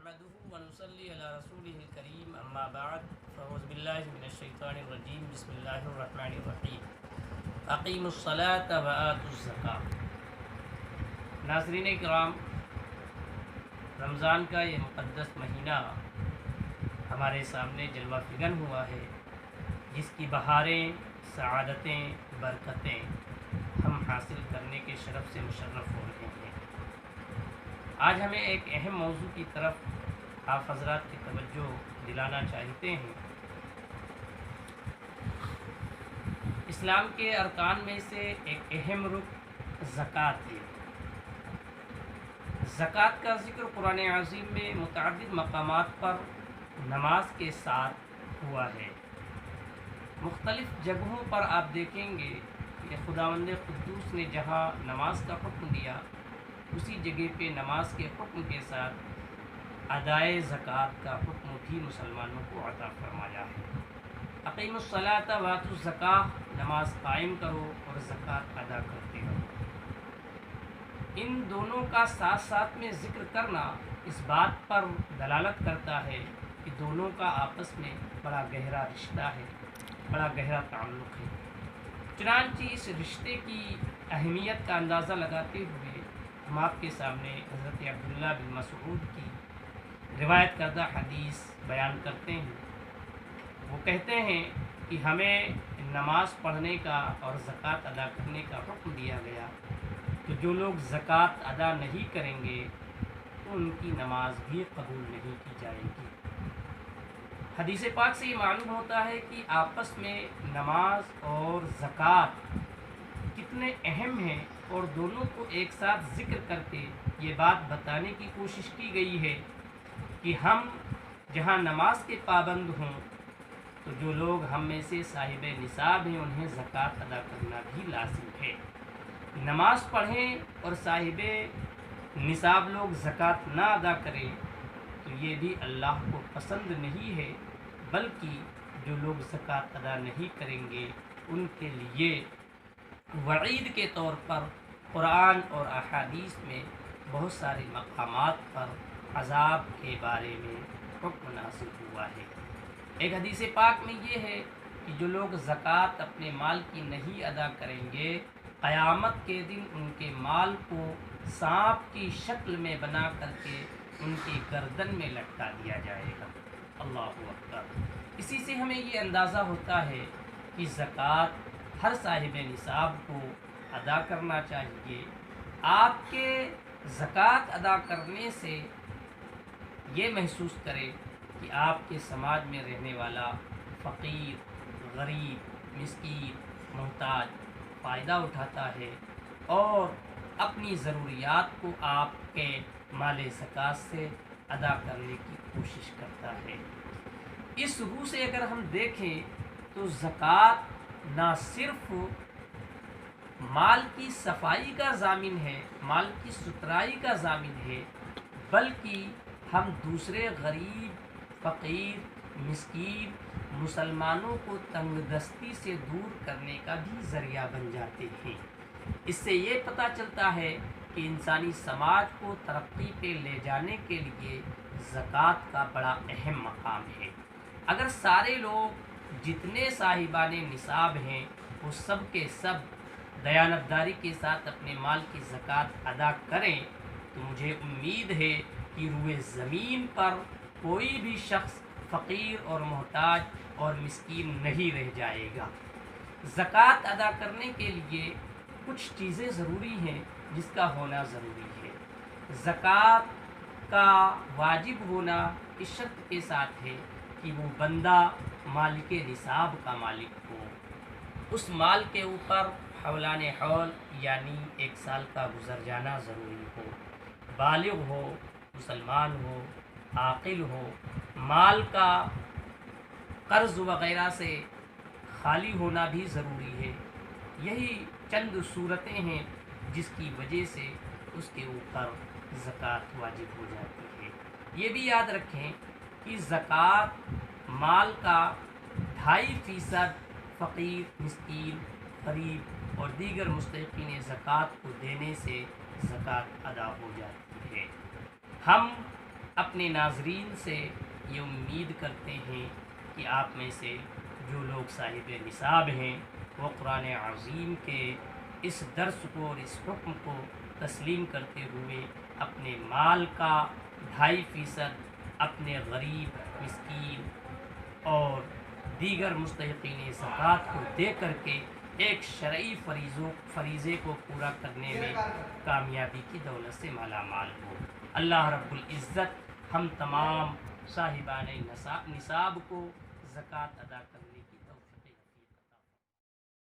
نحمده ونصلي على رسوله الكريم اما بعد فاعوذ بالله من الشيطان الرجيم بسم الله الرحمن الرحیم اقیموا الصلاة وآتوا الزکاة۔ ناظرین کرام، رمضان کا یہ مقدس مہینہ ہمارے سامنے جلوہ فگن ہوا ہے، جس کی بہاریں، سعادتیں، برکتیں ہم حاصل کرنے کے شرف سے مشرف ہو رہے ہیں۔ آج ہمیں ایک اہم موضوع کی طرف آپ حضرات کی توجہ دلانا چاہتے ہیں۔ اسلام کے ارکان میں سے ایک اہم رکن زکوٰۃ ہے۔ زکوٰۃ کا ذکر قرآن عظیم میں متعدد مقامات پر نماز کے ساتھ ہوا ہے۔ مختلف جگہوں پر آپ دیکھیں گے کہ خداوند قدوس نے جہاں نماز کا حکم دیا، اسی جگہ پہ نماز کے حکم کے ساتھ ادائے زکوٰۃ کا حکم بھی مسلمانوں کو عطا فرمایا ہے۔ اقیموا الصلاۃ وآتوا الزکاۃ، نماز قائم کرو اور زکوٰۃ ادا کرتے رہو۔ ان دونوں کا ساتھ ساتھ میں ذکر کرنا اس بات پر دلالت کرتا ہے کہ دونوں کا آپس میں بڑا گہرا رشتہ ہے، بڑا گہرا تعلق ہے۔ چنانچہ اس رشتے کی اہمیت کا اندازہ لگاتے ہوئے ہم آپ کے سامنے حضرت عبداللہ بن مسعود کی روایت کردہ حدیث بیان کرتے ہیں۔ وہ کہتے ہیں کہ ہمیں نماز پڑھنے کا اور زکوٰۃ ادا کرنے کا حکم دیا گیا، تو جو لوگ زکوٰۃ ادا نہیں کریں گے تو ان کی نماز بھی قبول نہیں کی جائے گی۔ حدیث پاک سے یہ معلوم ہوتا ہے کہ آپس میں نماز اور زکوٰۃ کتنے اہم ہیں، اور دونوں کو ایک ساتھ ذکر کر کے یہ بات بتانے کی کوشش کی گئی ہے کہ ہم جہاں نماز کے پابند ہوں تو جو لوگ ہم میں سے صاحب نصاب ہیں انہیں زکوٰۃ ادا کرنا بھی لازم ہے۔ نماز پڑھیں اور صاحب نصاب لوگ زکوٰۃ نہ ادا کریں تو یہ بھی اللہ کو پسند نہیں ہے، بلکہ جو لوگ زکوٰۃ ادا نہیں کریں گے ان کے لیے وعید کے طور پر قرآن اور احادیث میں بہت سارے مقامات پر عذاب کے بارے میں حکم نازل ہوا ہے۔ ایک حدیث پاک میں یہ ہے کہ جو لوگ زکوٰۃ اپنے مال کی نہیں ادا کریں گے، قیامت کے دن ان کے مال کو سانپ کی شکل میں بنا کر کے ان کی گردن میں لٹکا دیا جائے گا۔ اللہ اکبر۔ اسی سے ہمیں یہ اندازہ ہوتا ہے کہ زکوٰۃ ہر صاحب نصاب کو ادا کرنا چاہیے۔ آپ کے زکوٰۃ ادا کرنے سے یہ محسوس کریں کہ آپ کے سماج میں رہنے والا فقیر، غریب، مسکین، محتاج فائدہ اٹھاتا ہے اور اپنی ضروریات کو آپ کے مال زکوٰۃ سے ادا کرنے کی کوشش کرتا ہے۔ اس روح سے اگر ہم دیکھیں تو زکوٰۃ نہ صرف مال کی صفائی کا ضامن ہے، مال کی ستھرائی کا ضامن ہے، بلکہ ہم دوسرے غریب، فقیر، مسکین مسلمانوں کو تنگ دستی سے دور کرنے کا بھی ذریعہ بن جاتے ہیں۔ اس سے یہ پتہ چلتا ہے کہ انسانی سماج کو ترقی پہ لے جانے کے لیے زکوٰۃ کا بڑا اہم مقام ہے۔ اگر سارے لوگ جتنے صاحبان نصاب ہیں وہ سب کے سب دیانتداری کے ساتھ اپنے مال کی زکوٰۃ ادا کریں تو مجھے امید ہے کہ روئے زمین پر کوئی بھی شخص فقیر اور محتاج اور مسکین نہیں رہ جائے گا۔ زکوٰۃ ادا کرنے کے لیے کچھ چیزیں ضروری ہیں جس کا ہونا ضروری ہے۔ زکوٰۃ کا واجب ہونا اس شرط کے ساتھ ہے کہ وہ بندہ مالک نصاب کا مالک ہو، اس مال کے اوپر حولان حول یعنی 1 سال کا گزر جانا ضروری ہو، بالغ ہو، مسلمان ہو، عاقل ہو، مال کا قرض وغیرہ سے خالی ہونا بھی ضروری ہے۔ یہی چند صورتیں ہیں جس کی وجہ سے اس کے اوپر زکوٰۃ واجب ہو جاتی ہے۔ یہ بھی یاد رکھیں کہ زکوٰۃ مال کا 2.5% فقیر، مسکین، غریب اور دیگر مستحقین زکوٰۃ کو دینے سے زکوٰۃ ادا ہو جاتی ہے۔ ہم اپنے ناظرین سے یہ امید کرتے ہیں کہ آپ میں سے جو لوگ صاحب نصاب ہیں وہ قرآن عظیم کے اس درس کو اور اس حکم کو تسلیم کرتے ہوئے اپنے مال کا 2.5% اپنے غریب، مسکین اور دیگر مستحقین زکوٰۃ کو دے کر کے ایک شرعی فریضے کو پورا کرنے میں کامیابی کی دولت سے مالا مال ہو۔ اللہ رب العزت ہم تمام صاحبان نصاب کو زکوٰۃ ادا کرنے